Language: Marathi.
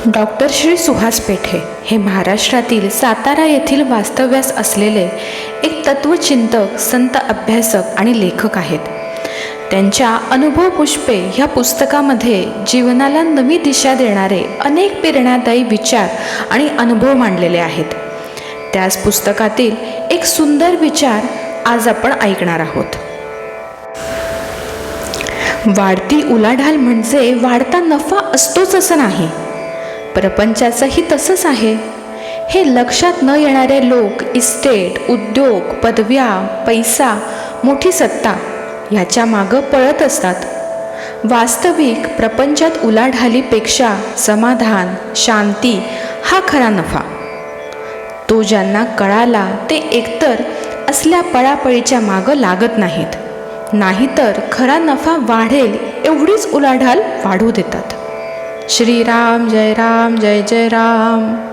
डॉक्टर श्री सुहास पेठे हे महाराष्ट्रातील सातारा येथील वास्तव्यास असलेले एक तत्वचिंतक, संत अभ्यासक आणि लेखक आहेत. त्यांच्या अनुभव पुष्पे ह्या पुस्तकामध्ये जीवनाला नवी दिशा देणारे अनेक प्रेरणादायी विचार आणि अनुभव मांडलेले आहेत. त्याच पुस्तकातील एक सुंदर विचार आज आपण ऐकणार आहोत. वाढती उलाढाल म्हणजे वाढता नफा असतोच असं नाही. प्रपंचाचंही तसंच आहे. हे लक्षात न येणारे लोक इस्टेट, उद्योग, पदव्या, पैसा, मोठी सत्ता ह्याच्या मागं पळत असतात. वास्तविक प्रपंचात उलाढालीपेक्षा समाधान, शांती हा खरा नफा. तो ज्यांना कळाला ते एकतर असल्या पळापळीच्या मागं लागत नाहीत, नाहीतर खरा नफा वाढेल एवढीच उलाढाल वाढू देतात. श्रीराम जय राम जय जय राम.